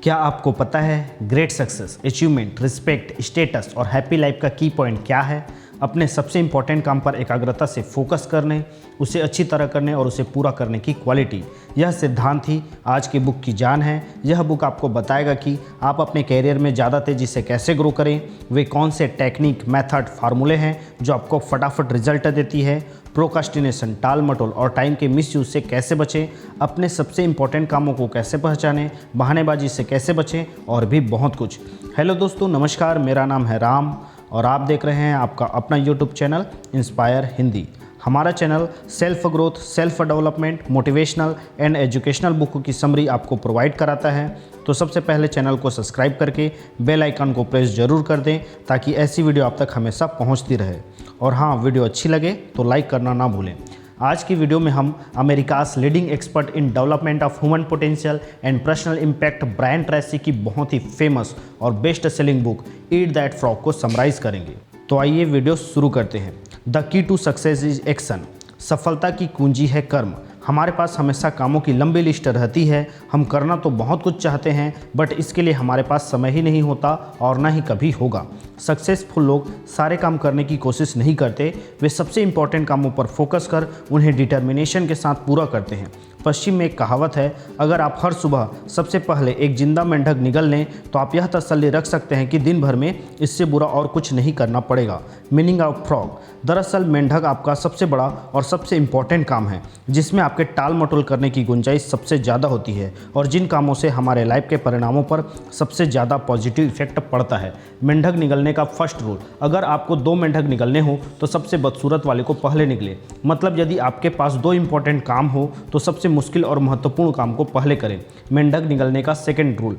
क्या आपको पता है great success, achievement, respect, status और हैप्पी लाइफ का की पॉइंट क्या है? अपने सबसे इंपॉर्टेंट काम पर एकाग्रता से फोकस करने, उसे अच्छी तरह करने और उसे पूरा करने की क्वालिटी। यह सिद्धांत ही आज की बुक की जान है। यह बुक आपको बताएगा कि आप अपने कैरियर में ज़्यादा तेज़ी से कैसे ग्रो करें, वे कौन से टेक्निक, मेथड, फार्मूले हैं जो आपको फटाफट रिजल्ट देती है, प्रोकास्टिनेशन, टाल मटोल और टाइम के मिसयूज से कैसे बचें, अपने सबसे इंपॉर्टेंट कामों को कैसे पहचानें, बहानेबाजी से कैसे बचें और भी बहुत कुछ। हेलो दोस्तों, नमस्कार। मेरा नाम है राम और आप देख रहे हैं आपका अपना यूट्यूब चैनल इंस्पायर हिंदी। हमारा channel self growth, self development, motivational and educational book की समरी आपको प्रोवाइड कराता है। तो सबसे पहले चैनल को सब्सक्राइब करके बेल आइकन को प्रेस जरूर कर दें ताकि ऐसी वीडियो आप तक हमेशा पहुंचती रहे। और हाँ, वीडियो अच्छी लगे तो लाइक करना ना भूलें। आज की वीडियो में हम America's leading expert in development of human potential and personal impact Brian Tracy की बहुत ही फेमस और best selling book eat that frog को समराइज करेंगे। तो आइए वीडियो शुरू करते हैं। The key to success is action. सफलता की कुंजी है कर्म। हमारे पास हमेशा कामों की लंबी लिस्ट रहती है। हम करना तो बहुत कुछ चाहते हैं, बट इसके लिए हमारे पास समय ही नहीं होता और ना ही कभी होगा। सक्सेसफुल लोग सारे काम करने की कोशिश नहीं करते, वे सबसे इंपॉर्टेंट कामों पर फोकस कर उन्हें डिटर्मिनेशन के साथ पूरा करते हैं। पश्चिम में एक कहावत है, अगर आप हर सुबह सबसे पहले एक जिंदा मेंढक निगल लें तो आप यह तसल्ली रख सकते हैं कि दिन भर में इससे बुरा और कुछ नहीं करना पड़ेगा। Meaning of frog. दरअसल मेंढक आपका सबसे बड़ा और सबसे इंपॉर्टेंट काम है जिसमें आपके टाल मटोल करने की गुंजाइश सबसे ज़्यादा होती है और जिन कामों से हमारे लाइफ के परिणामों पर सबसे ज़्यादा पॉजिटिव इफेक्ट पड़ता है। मेंढक निगलने का फर्स्ट रूल, अगर आपको 2 मेंढक निगलने हो तो सबसे बदसूरत वाले को पहले निकले। मतलब यदि आपके पास 2 इंपॉर्टेंट काम हो तो सबसे मुश्किल और महत्वपूर्ण काम को पहले करें। मेंढक निगलने का सेकंड रूल,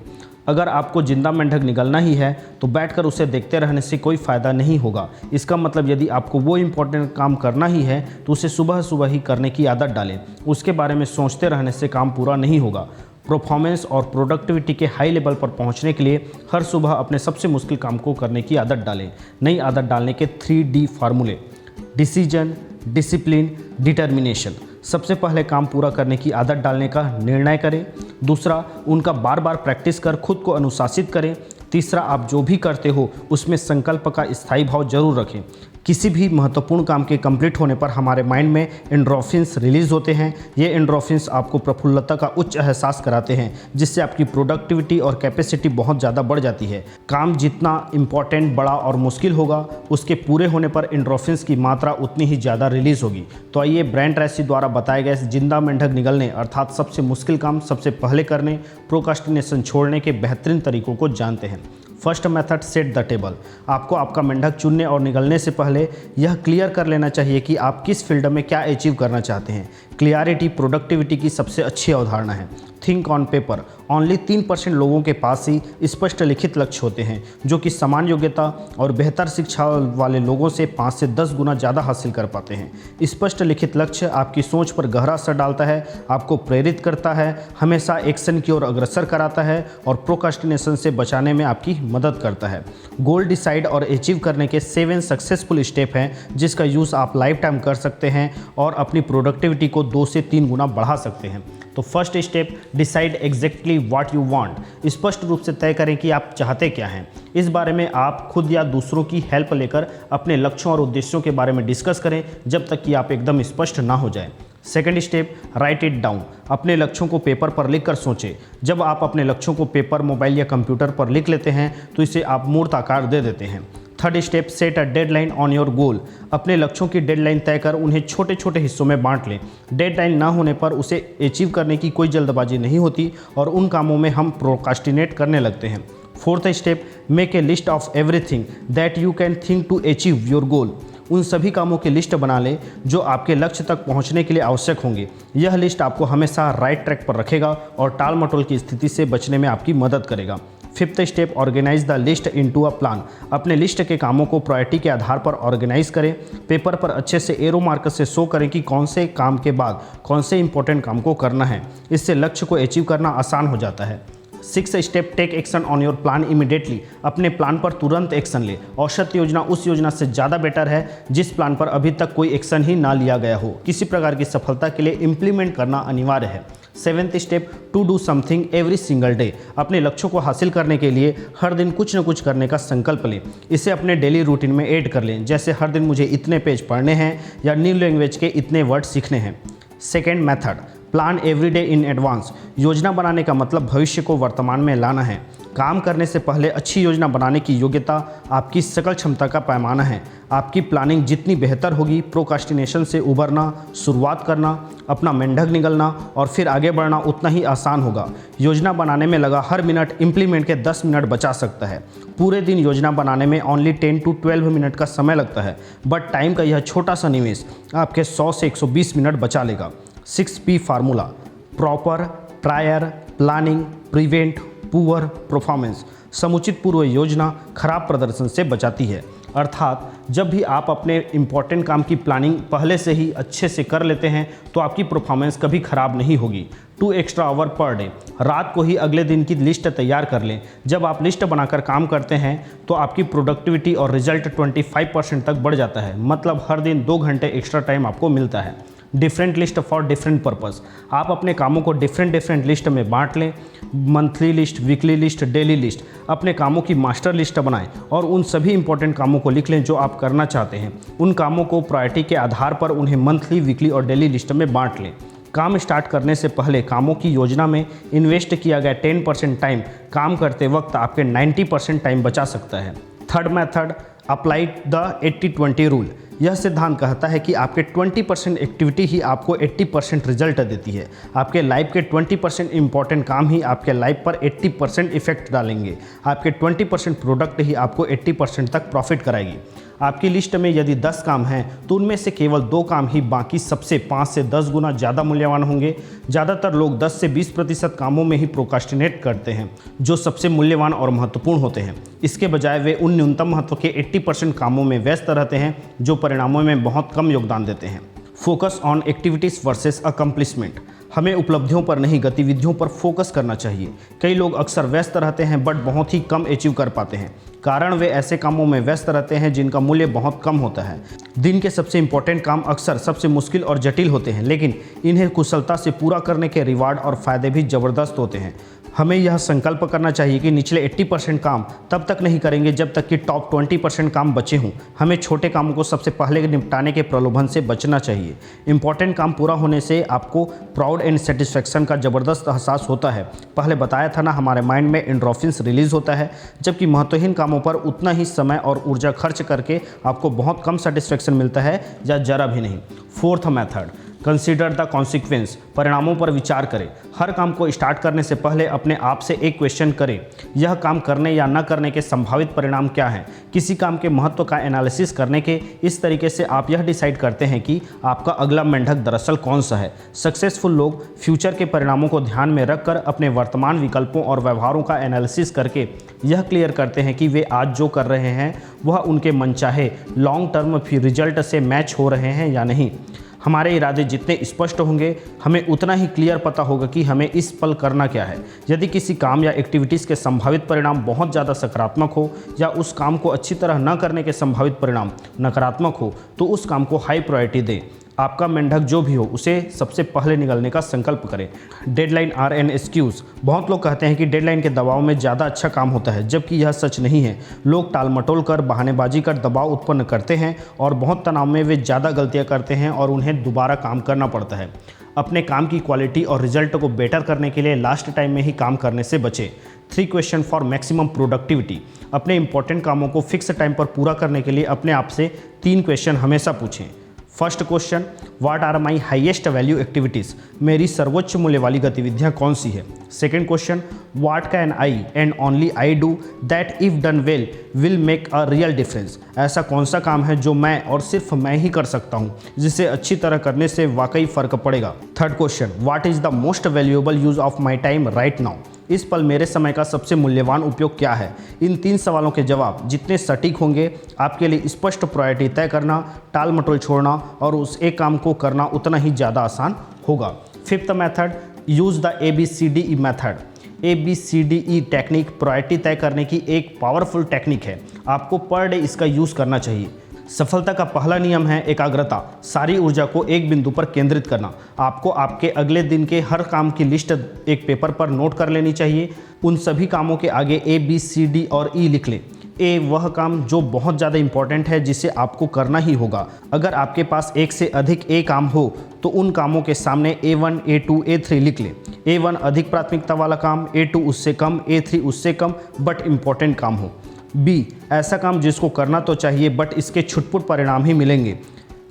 अगर आपको जिंदा मेंढक निगलना ही है तो बैठकर उसे देखते रहने से कोई फ़ायदा नहीं होगा। इसका मतलब यदि आपको वो इम्पोर्टेंट काम करना ही है तो उसे सुबह सुबह ही करने की आदत डालें। उसके बारे में सोचते रहने से काम पूरा नहीं होगा। परफॉर्मेंस और प्रोडक्टिविटी के हाई लेवल पर पहुंचने के लिए हर सुबह अपने सबसे मुश्किल काम को करने की आदत डालें। नई आदत डालने के 3D फार्मूले: डिसीजन, डिसिप्लिन, डिटर्मिनेशन। सबसे पहले काम पूरा करने की आदत डालने का निर्णय करें। दूसरा, उनका बार बार प्रैक्टिस कर खुद को अनुशासित करें। तीसरा, आप जो भी करते हो उसमें संकल्प का स्थायी भाव जरूर रखें। किसी भी महत्वपूर्ण काम के कंप्लीट होने पर हमारे माइंड में एंडोर्फिन्स रिलीज होते हैं। ये एंडोर्फिन्स आपको प्रफुल्लता का उच्च एहसास कराते हैं जिससे आपकी प्रोडक्टिविटी और कैपेसिटी बहुत ज़्यादा बढ़ जाती है। काम जितना इम्पॉर्टेंट, बड़ा और मुश्किल होगा उसके पूरे होने पर एंडोर्फिन्स की मात्रा उतनी ही ज़्यादा रिलीज होगी। तो आइए ब्रायन ट्रेसी द्वारा बताए गए जिंदा मेंढक निगलने अर्थात सबसे मुश्किल काम सबसे पहले करने, प्रोकास्टिनेशन छोड़ने के बेहतरीन तरीकों को जानते हैं। First method, set the table. आपको आपका मेंढक चुनने और निगलने से पहले यह क्लियर कर लेना चाहिए कि आप किस फील्ड में क्या अचीव करना चाहते हैं। क्लियरिटी प्रोडक्टिविटी की सबसे अच्छी अवधारणा है। Think on paper. ओनली 3% लोगों के पास ही स्पष्ट लिखित लक्ष्य होते हैं जो कि समान योग्यता और बेहतर शिक्षा वाले लोगों से 5 से 10 गुना ज़्यादा हासिल कर पाते हैं। स्पष्ट लिखित लक्ष्य आपकी सोच पर गहरा असर डालता है, आपको प्रेरित करता है, हमेशा एक्शन की ओर अग्रसर कराता है और प्रोकास्टिनेशन से बचाने में आपकी मदद करता है। गोल डिसाइड और अचीव करने के 7 सक्सेसफुल स्टेप हैं जिसका यूज़ आप लाइफ टाइम कर सकते हैं और अपनी प्रोडक्टिविटी को 2 से 3 गुना बढ़ा सकते हैं। तो first step, decide exactly what you want. स्पष्ट रूप से तय करें कि आप चाहते क्या हैं। इस बारे में आप खुद या दूसरों की हेल्प लेकर अपने लक्ष्यों और उद्देश्यों के बारे में डिस्कस करें जब तक कि आप एकदम स्पष्ट ना हो जाए। Second step, right it down. अपने लक्ष्यों को पेपर पर लिख कर सोचें। जब आप अपने लक्ष्यों को पेपर, मोबाइल या कंप्यूटर पर लिख लेते हैं तो इसे आप मूर्त आकार दे देते हैं। Third step, set a deadline on your goal. अपने लक्ष्यों की डेडलाइन तय कर उन्हें छोटे छोटे हिस्सों में बांट लें। डेडलाइन ना होने पर उसे अचीव करने की कोई जल्दबाजी नहीं होती और उन कामों में हम प्रोकास्टिनेट करने लगते हैं। Fourth step, make a list of everything that you can think to achieve your goal. उन सभी कामों की लिस्ट बना लें जो आपके लक्ष्य तक पहुंचने के लिए आवश्यक होंगे। यह लिस्ट आपको हमेशा राइट ट्रैक पर रखेगा और टाल मटोल की स्थिति से बचने में आपकी मदद करेगा। Fifth step, organise the list into a plan. अपने लिस्ट के कामों को प्रायोरिटी के आधार पर ऑर्गेनाइज करें। पेपर पर अच्छे से एरो मार्कर से शो करें कि कौन से काम के बाद कौन से इंपॉर्टेंट काम को करना है। इससे लक्ष्य को अचीव करना आसान हो जाता है। 6th step, take action on your plan immediately. अपने प्लान पर तुरंत एक्शन ले। औसत योजना उस योजना से ज़्यादा बेटर है जिस प्लान पर अभी तक कोई एक्शन ही ना लिया गया हो। किसी प्रकार की सफलता के लिए इम्प्लीमेंट करना अनिवार्य है। 7th step, to do something every single day. अपने लक्ष्यों को हासिल करने के लिए हर दिन कुछ न कुछ करने का संकल्प लें। इसे अपने डेली रूटीन में ऐड कर लें, जैसे हर दिन मुझे इतने पेज पढ़ने हैं या न्यू लैंग्वेज के इतने वर्ड सीखने हैं। Second method, plan every day in advance. योजना बनाने का मतलब भविष्य को वर्तमान में लाना है। काम करने से पहले अच्छी योजना बनाने की योग्यता आपकी सकल क्षमता का पैमाना है। आपकी प्लानिंग जितनी बेहतर होगी, प्रोक्रास्टिनेशन से उबरना, शुरुआत करना, अपना मेंढक निगलना और फिर आगे बढ़ना उतना ही आसान होगा। योजना बनाने में लगा हर मिनट इम्प्लीमेंट के 10 मिनट बचा सकता है। पूरे दिन योजना बनाने में ओनली 10 to 12 मिनट का समय लगता है, बट टाइम का यह छोटा सा निवेश आपके 100 से 120 मिनट बचा लेगा। 6P formula, proper, prior, planning, prevent, poor performance. समुचित पूर्व योजना खराब प्रदर्शन से बचाती है। अर्थात जब भी आप अपने इम्पॉर्टेंट काम की प्लानिंग पहले से ही अच्छे से कर लेते हैं तो आपकी परफॉर्मेंस कभी खराब नहीं होगी। 2 एक्स्ट्रा आवर पर डे। रात को ही अगले दिन की लिस्ट तैयार कर लें। जब आप लिस्ट बनाकर काम करते हैं तो आपकी प्रोडक्टिविटी और रिजल्ट 25% तक बढ़ जाता है। मतलब हर दिन 2 घंटे एक्स्ट्रा टाइम आपको मिलता है। Different list for different purpose. आप अपने कामों को डिफरेंट लिस्ट में बांट लें। Monthly list, weekly list, daily list. अपने कामों की मास्टर लिस्ट बनाएं और उन सभी इंपॉर्टेंट कामों को लिख लें जो आप करना चाहते हैं। उन कामों को प्रायोरिटी के आधार पर उन्हें मंथली, वीकली और डेली लिस्ट में बांट लें। काम स्टार्ट करने से पहले कामों की योजना में इन्वेस्ट किया गया 10% टाइम काम करते वक्त आपके 90% टाइम बचा सकता है। Third method, apply the 80-20 rule. यह सिद्धांत कहता है कि आपके 20% एक्टिविटी ही आपको 80% रिजल्ट देती है। आपके लाइफ के 20% इंपॉर्टेंट काम ही आपके लाइफ पर 80% इफेक्ट डालेंगे। आपके 20% प्रोडक्ट ही आपको 80% तक प्रॉफिट कराएगी। आपकी लिस्ट में यदि 10 काम हैं तो उनमें से केवल 2 काम ही बाकी सबसे 5 से 10 गुना ज़्यादा मूल्यवान होंगे। ज़्यादातर लोग 10 से 20% कामों में ही प्रोक्रास्टिनेट करते हैं जो सबसे मूल्यवान और महत्वपूर्ण होते हैं। इसके बजाय वे उन न्यूनतम महत्व के 80% कामों में व्यस्त रहते हैं जो परिणामों में बहुत कम योगदान देते हैं। Focus on activities versus accomplishment. हमें उपलब्धियों पर नहीं, गतिविधियों पर फोकस करना चाहिए। कई लोग अक्सर व्यस्त रहते हैं बट बहुत ही कम अचीव कर पाते हैं। कारण वे ऐसे कामों में व्यस्त रहते हैं जिनका मूल्य बहुत कम होता है। दिन के सबसे इंपॉर्टेंट काम अक्सर सबसे मुश्किल और जटिल होते हैं, लेकिन इन्हें कुशलता से पूरा करने के रिवार्ड और फ़ायदे भी ज़बरदस्त होते हैं। हमें यह संकल्प करना चाहिए कि निचले 80% काम तब तक नहीं करेंगे जब तक कि टॉप 20% काम बचे हों। हमें छोटे कामों को सबसे पहले निपटाने के प्रलोभन से बचना चाहिए। इंपॉर्टेंट काम पूरा होने से आपको प्राउड एंड सेटिस्फैक्शन का ज़बरदस्त एहसास होता है। पहले बताया था ना, हमारे माइंड में एंडोर्फिन्स रिलीज़ होता है, जबकि महत्वहीन कामों पर उतना ही समय और ऊर्जा खर्च करके आपको बहुत कम सेटिस्फैक्शन मिलता है या ज़रा भी नहीं। Fourth method, consider the consequence. परिणामों पर विचार करें। हर काम को स्टार्ट करने से पहले अपने आप से एक क्वेश्चन करें, यह काम करने या न करने के संभावित परिणाम क्या हैं। किसी काम के महत्व का एनालिसिस करने के इस तरीके से आप यह डिसाइड करते हैं कि आपका अगला मेंढक दरअसल कौन सा है। सक्सेसफुल लोग फ्यूचर के परिणामों को ध्यान में रखकर अपने वर्तमान विकल्पों और व्यवहारों का एनालिसिस करके यह क्लियर करते हैं कि वे आज जो कर रहे हैं वह उनके मनचाहे लॉन्ग टर्म रिजल्ट से मैच हो रहे हैं या नहीं। हमारे इरादे जितने स्पष्ट होंगे, हमें उतना ही क्लियर पता होगा कि हमें इस पल करना क्या है। यदि किसी काम या एक्टिविटीज़ के संभावित परिणाम बहुत ज़्यादा सकारात्मक हो या उस काम को अच्छी तरह न करने के संभावित परिणाम नकारात्मक हो तो उस काम को हाई प्रायोरिटी दें। आपका मेंढक जो भी हो उसे सबसे पहले निगलने का संकल्प करें। Deadline are an excuse. बहुत लोग कहते हैं कि डेडलाइन के दबाव में ज़्यादा अच्छा काम होता है, जबकि यह सच नहीं है। लोग टाल मटोल कर, बहानेबाजी कर दबाव उत्पन्न करते हैं और बहुत तनाव में वे ज़्यादा गलतियां करते हैं और उन्हें दोबारा काम करना पड़ता है। अपने काम की क्वालिटी और रिजल्ट को बेटर करने के लिए लास्ट टाइम में ही काम करने से बचें। 3 क्वेश्चन फॉर मैक्सिमम प्रोडक्टिविटी। अपने इंपॉर्टेंट कामों को फिक्स टाइम पर पूरा करने के लिए अपने आप से 3 क्वेश्चन हमेशा पूछें। First question, what are my highest value activities. मेरी सर्वोच्च मूल्य वाली गतिविधियाँ कौन सी है। Second question, what can I and only I do that if done well will make a real difference. ऐसा कौन सा काम है जो मैं और सिर्फ मैं ही कर सकता हूँ, जिसे अच्छी तरह करने से वाकई फ़र्क पड़ेगा। Third question, what is the most valuable use of my time right now. इस पल मेरे समय का सबसे मूल्यवान उपयोग क्या है। इन 3 सवालों के जवाब जितने सटीक होंगे, आपके लिए स्पष्ट प्रायोरिटी तय करना, टाल मटोल छोड़ना और उस एक काम को करना उतना ही ज़्यादा आसान होगा। Fifth method, use the ABCDE method. ABCDE technique priority तय करने की एक पावरफुल टेक्निक है। आपको पर डे इसका यूज़ करना चाहिए। सफलता का पहला नियम है एकाग्रता। सारी ऊर्जा को एक बिंदु पर केंद्रित करना। आपको आपके अगले दिन के हर काम की लिस्ट एक पेपर पर नोट कर लेनी चाहिए। उन सभी कामों के आगे A, B, C, D और E लिख लें। ए वह काम जो बहुत ज़्यादा इंपॉर्टेंट है, जिसे आपको करना ही होगा। अगर आपके पास एक से अधिक ए काम हो तो उन कामों के सामने A1, A2, A3 लिख लें। A1 अधिक प्राथमिकता वाला काम, A2 उससे कम, A3 उससे कम बट इम्पॉर्टेंट काम हो। B ऐसा काम जिसको करना तो चाहिए बट इसके छुटपुट परिणाम ही मिलेंगे।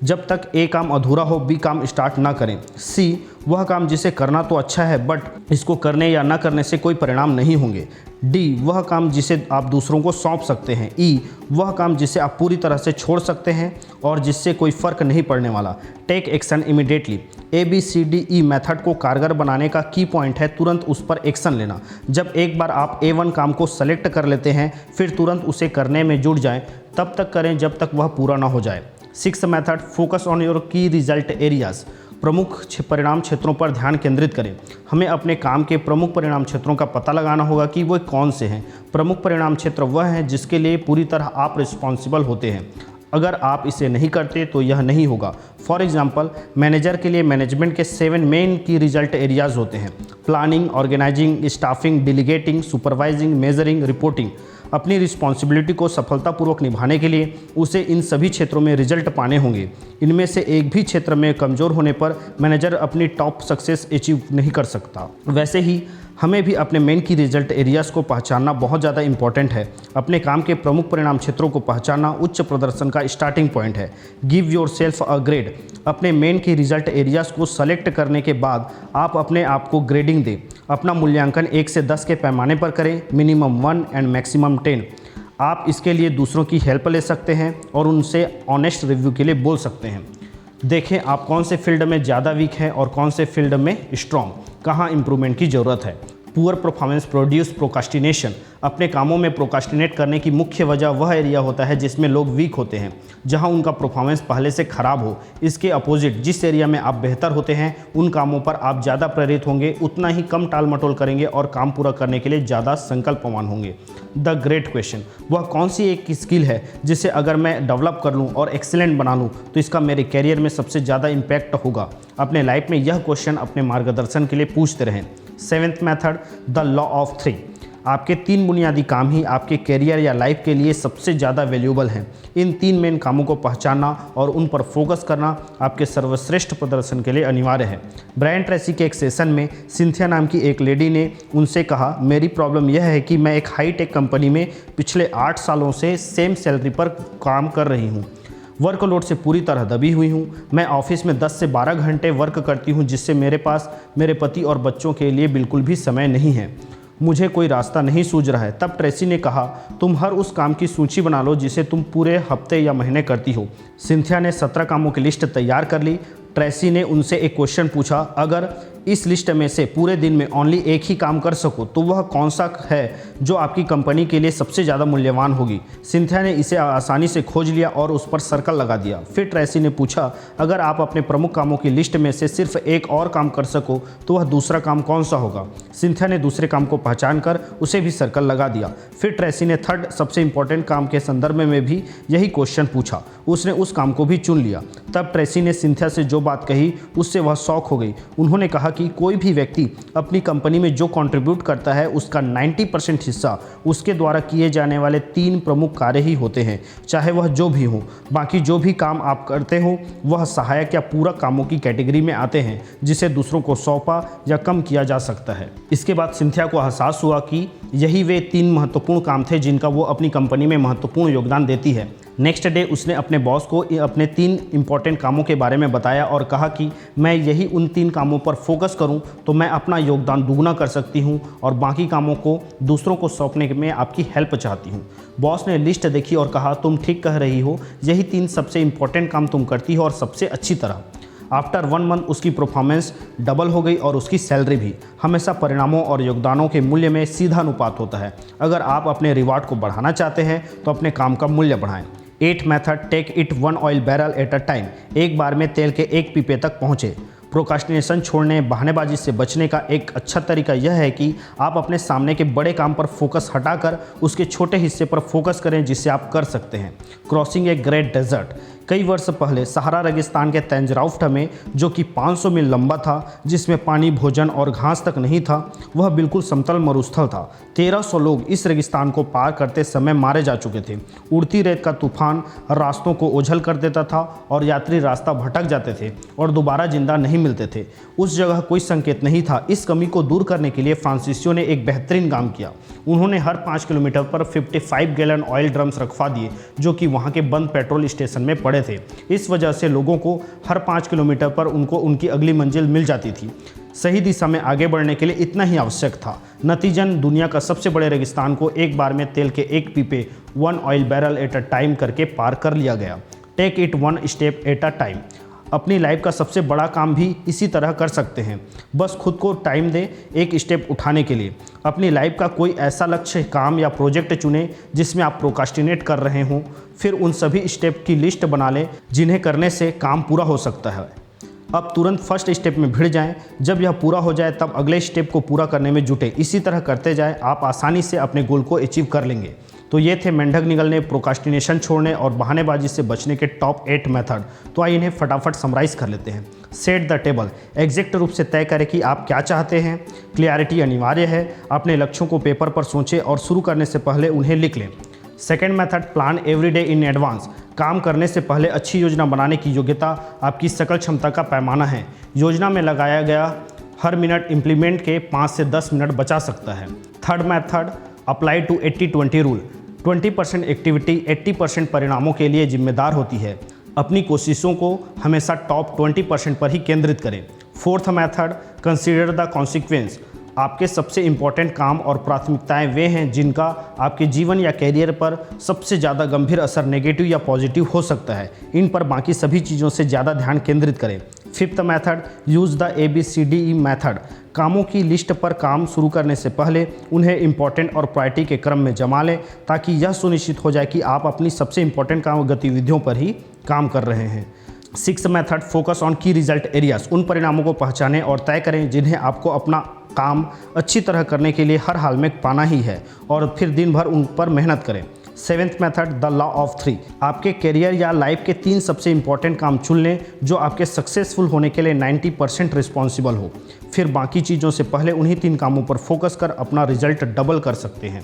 जब तक ए काम अधूरा हो बी काम स्टार्ट ना करें। सी वह काम जिसे करना तो अच्छा है बट इसको करने या ना करने से कोई परिणाम नहीं होंगे। डी वह काम जिसे आप दूसरों को सौंप सकते हैं। ई वह काम जिसे आप पूरी तरह से छोड़ सकते हैं और जिससे कोई फ़र्क नहीं पड़ने वाला। Take action immediately. ABCDE method को कारगर बनाने का की पॉइंट है तुरंत उस पर एक्शन लेना। जब एक बार आप A1 काम को सेलेक्ट कर लेते हैं फिर तुरंत उसे करने में जुट जाएं। तब तक करें जब तक वह पूरा ना हो जाए। 6th method, focus on your की रिजल्ट एरियाज। प्रमुख परिणाम क्षेत्रों पर ध्यान केंद्रित करें। हमें अपने काम के प्रमुख परिणाम क्षेत्रों का पता लगाना होगा कि वो कौन से हैं। प्रमुख परिणाम क्षेत्र वह हैं जिसके लिए पूरी तरह आप रिस्पॉन्सिबल होते हैं। अगर आप इसे नहीं करते तो यह नहीं होगा। फॉर एग्जाम्पल, मैनेजर के लिए मैनेजमेंट के 7 मेन की रिजल्ट एरियाज होते हैं। Planning, organising, staffing, delegating, supervising, measuring, reporting. अपनी रिस्पॉन्सिबिलिटी को सफलतापूर्वक निभाने के लिए उसे इन सभी क्षेत्रों में रिजल्ट पाने होंगे। इनमें से एक भी क्षेत्र में कमज़ोर होने पर मैनेजर अपनी टॉप सक्सेस अचीव नहीं कर सकता। वैसे ही हमें भी अपने मेन की रिजल्ट एरियाज़ को पहचानना बहुत ज़्यादा इंपॉर्टेंट है। अपने काम के प्रमुख परिणाम क्षेत्रों को पहचानना उच्च प्रदर्शन का स्टार्टिंग पॉइंट है। Give your self a grade. अपने मेन की रिजल्ट एरियाज़ को सेलेक्ट करने के बाद आप अपने आप को ग्रेडिंग दें। अपना मूल्यांकन 1 से 10 के पैमाने पर करें, मिनिमम 1 एंड मैक्सिमम 10। आप इसके लिए दूसरों की हेल्प ले सकते हैं और उनसे ऑनेस्ट रिव्यू के लिए बोल सकते हैं। देखें आप कौन से फील्ड में ज़्यादा वीक हैं और कौन से फील्ड में स्ट्रॉन्ग, कहाँ इंप्रूवमेंट की ज़रूरत है। Poor performance produce procrastination. अपने कामों में प्रोकास्टिनेट करने की मुख्य वजह वह एरिया होता है जिसमें लोग वीक होते हैं, जहां उनका परफॉर्मेंस पहले से खराब हो। इसके अपोजिट जिस एरिया में आप बेहतर होते हैं उन कामों पर आप ज़्यादा प्रेरित होंगे, उतना ही कम टाल मटोल करेंगे और काम पूरा करने के लिए ज़्यादा संकल्पवान होंगे। द ग्रेट क्वेश्चन, वह कौन सी एक स्किल है जिसे अगर मैं डेवलप कर लूँ और एक्सीलेंट बना लूँ तो इसका मेरे कैरियर में सबसे ज़्यादा इम्पैक्ट होगा। अपने लाइफ में यह क्वेश्चन अपने मार्गदर्शन के लिए पूछते रहें। 7th method, the law of 3। आपके 3 बुनियादी काम ही आपके कैरियर या लाइफ के लिए सबसे ज़्यादा वैल्यूएबल हैं। इन 3 मेन कामों को पहचानना और उन पर फोकस करना आपके सर्वश्रेष्ठ प्रदर्शन के लिए अनिवार्य है। ब्रायन ट्रेसी के एक सेशन में सिंथिया नाम की एक लेडी ने उनसे कहा, मेरी प्रॉब्लम यह है कि मैं एक हाई टेक कंपनी में पिछले 8 सालों से सेम सैलरी पर काम कर रही हूँ। वर्कलोड से पूरी तरह दबी हुई हूँ। मैं ऑफिस में 10 से 12 घंटे वर्क करती हूँ जिससे मेरे पास मेरे पति और बच्चों के लिए बिल्कुल भी समय नहीं है। मुझे कोई रास्ता नहीं सूझ रहा है। तब ट्रेसी ने कहा, तुम हर उस काम की सूची बना लो जिसे तुम पूरे हफ्ते या महीने करती हो। सिंथिया ने 17 कामों की लिस्ट तैयार कर ली। ट्रेसी ने उनसे एक क्वेश्चन पूछा, अगर इस लिस्ट में से पूरे दिन में ओनली एक ही काम कर सको तो वह कौन सा है जो आपकी कंपनी के लिए सबसे ज़्यादा मूल्यवान होगी। सिंथिया ने इसे आसानी से खोज लिया और उस पर सर्कल लगा दिया। फिर ट्रेसी ने पूछा, अगर आप अपने प्रमुख कामों की लिस्ट में से सिर्फ एक और काम कर सको तो वह दूसरा काम कौन सा होगा। सिंथिया ने दूसरे काम को पहचान कर उसे भी सर्कल लगा दिया। फिर ट्रेसी ने थर्ड सबसे इंपॉर्टेंट काम के संदर्भ में भी यही क्वेश्चन पूछा। उसने उस काम को भी चुन लिया। तब ट्रेसी ने सिंथिया से जो बात कही उससे वह शॉक हो गई। उन्होंने कहा कि कोई भी व्यक्ति अपनी कंपनी में जो कंट्रीब्यूट करता है उसका 90% हिस्सा उसके द्वारा किए जाने वाले 3 प्रमुख कार्य ही होते हैं, चाहे वह जो भी हो। बाकी जो भी काम आप करते हो वह सहायक या पूरक कामों की कैटेगरी में आते हैं जिसे दूसरों को सौंपा या कम किया जा सकता है। इसके बाद सिंथिया को एहसास हुआ कि यही वे 3 महत्वपूर्ण काम थे जिनका वो अपनी कंपनी में महत्वपूर्ण योगदान देती है। नेक्स्ट डे उसने अपने बॉस को अपने 3 इंपॉर्टेंट कामों के बारे में बताया और कहा कि मैं यही उन 3 कामों पर फोकस करूं तो मैं अपना योगदान दुगना कर सकती हूं और बाकी कामों को दूसरों को सौंपने में आपकी हेल्प चाहती हूं। बॉस ने लिस्ट देखी और कहा, तुम ठीक कह रही हो, यही 3 सबसे इंपॉर्टेंट काम तुम करती हो और सबसे अच्छी तरह। आफ्टर 1 मंथ उसकी परफॉर्मेंस डबल हो गई और उसकी सैलरी भी। हमेशा परिणामों और योगदानों के मूल्य में सीधा अनुपात होता है। अगर आप अपने रिवार्ड को बढ़ाना चाहते हैं तो अपने काम का मूल्य बढ़ाएं। 8th method, take it 1 oil barrel at a time. एक बार में तेल के एक पीपे तक पहुँचे। प्रोक्रास्टिनेशन छोड़ने, बहानेबाजी से बचने का एक अच्छा तरीका यह है कि आप अपने सामने के बड़े काम पर फोकस हटाकर उसके छोटे हिस्से पर फोकस करें जिसे आप कर सकते हैं। Crossing a great desert. कई वर्ष पहले सहारा रेगिस्तान के तंजराउफ्ट में, जो कि 500 मील लंबा था, जिसमें पानी, भोजन और घास तक नहीं था, वह बिल्कुल समतल मरुस्थल था। 1300 लोग इस रेगिस्तान को पार करते समय मारे जा चुके थे। उड़ती रेत का तूफान रास्तों को ओझल कर देता था और यात्री रास्ता भटक जाते थे और दोबारा जिंदा नहीं मिलते थे। उस जगह कोई संकेत नहीं था। इस कमी को दूर करने के लिए फ्रांसीसियों ने एक बेहतरीन काम किया। उन्होंने हर 5 किलोमीटर पर 55 गैलन ऑयल ड्रम्स रखवा दिए, जो कि वहाँ के बंद पेट्रोल स्टेशन में पड़े थे। इस वजह से लोगों को हर 5 किलोमीटर पर उनको उनकी अगली मंजिल मिल जाती थी। सही दिशा में आगे बढ़ने के लिए इतना ही आवश्यक था। नतीजन दुनिया का सबसे बड़े रेगिस्तान को एक बार में तेल के एक पीपे 1 oil barrel at a time करके पार कर लिया गया। Take it 1 step at a time. अपनी लाइफ का सबसे बड़ा काम भी इसी तरह कर सकते हैं। बस खुद को टाइम दें एक स्टेप उठाने के लिए। अपनी लाइफ का कोई ऐसा लक्ष्य, काम या प्रोजेक्ट चुनें जिसमें आप प्रोक्रास्टिनेट कर रहे हों। फिर उन सभी स्टेप की लिस्ट बना लें जिन्हें करने से काम पूरा हो सकता है। अब तुरंत फर्स्ट स्टेप में भिड़ जाएं। जब यह पूरा हो जाए तब अगले स्टेप को पूरा करने में जुटें। इसी तरह करते जाएं, आप आसानी से अपने गोल को अचीव कर लेंगे। तो ये थे मेंढक निगलने, प्रोक्रास्टिनेशन छोड़ने और बहानेबाजी से बचने के टॉप 8 मेथड। तो आइए इन्हें फटाफट समराइज कर लेते हैं। Set the table. एग्जैक्ट रूप से तय करें कि आप क्या चाहते हैं। क्लियरिटी अनिवार्य है। अपने लक्ष्यों को पेपर पर सोचें और शुरू करने से पहले उन्हें लिख लें। Second method, plan every day in advance. काम करने से पहले अच्छी योजना बनाने की योग्यता आपकी सकल क्षमता का पैमाना है। योजना में लगाया गया हर मिनट इम्प्लीमेंट के 5 से 10 मिनट बचा सकता है। Third method, apply to 80-20 rule. 20% activity 80% परिणामों के लिए जिम्मेदार होती है। अपनी कोशिशों को हमेशा टॉप 20% पर ही केंद्रित करें। Fourth method, consider the consequence. आपके सबसे इम्पॉर्टेंट काम और प्राथमिकताएं वे हैं जिनका आपके जीवन या कैरियर पर सबसे ज़्यादा गंभीर असर नेगेटिव या पॉजिटिव हो सकता है। इन पर बाकी सभी चीज़ों से ज़्यादा ध्यान केंद्रित करें। Fifth method, use the ABCDE method. कामों की लिस्ट पर काम शुरू करने से पहले उन्हें इम्पॉर्टेंट और प्रायोरिटी के क्रम में जमा लें, ताकि यह सुनिश्चित हो जाए कि आप अपनी सबसे इम्पॉर्टेंट काम गतिविधियों पर ही काम कर रहे हैं। सिक्स्थ मेथड, फोकस ऑन की रिजल्ट एरियाज। उन परिणामों को पहचानें और तय करें जिन्हें आपको अपना काम अच्छी तरह करने के लिए हर हाल में पाना ही है, और फिर दिन भर उन पर मेहनत करें। Seventh method, the law of 3। आपके करियर या लाइफ के 3 सबसे इंपॉर्टेंट काम चुन लें जो आपके सक्सेसफुल होने के लिए 90% रिस्पॉन्सिबल हो। फिर बाकी चीज़ों से पहले उन्हीं 3 कामों पर फोकस कर अपना रिजल्ट डबल कर सकते हैं।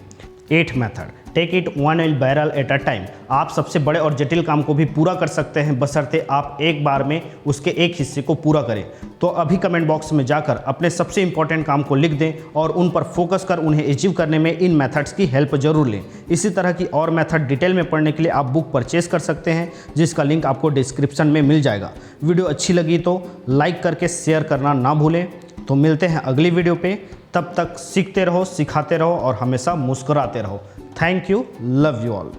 8th method, take it 1 oil barrel at a time. आप सबसे बड़े और जटिल काम को भी पूरा कर सकते हैं, बशर्ते आप एक बार में उसके एक हिस्से को पूरा करें। तो अभी कमेंट बॉक्स में जाकर अपने सबसे इंपॉर्टेंट काम को लिख दें और उन पर फोकस कर उन्हें अचीव करने में इन मेथड्स की हेल्प जरूर लें। इसी तरह की और मेथड डिटेल में पढ़ने के लिए आप बुक परचेज कर सकते हैं, जिसका लिंक आपको डिस्क्रिप्शन में मिल जाएगा। वीडियो अच्छी लगी तो लाइक करके शेयर करना ना भूलें। तो मिलते हैं अगली वीडियो पे। तब तक सीखते रहो, सिखाते रहो और हमेशा मुस्कुराते रहो। Thank you, love you all.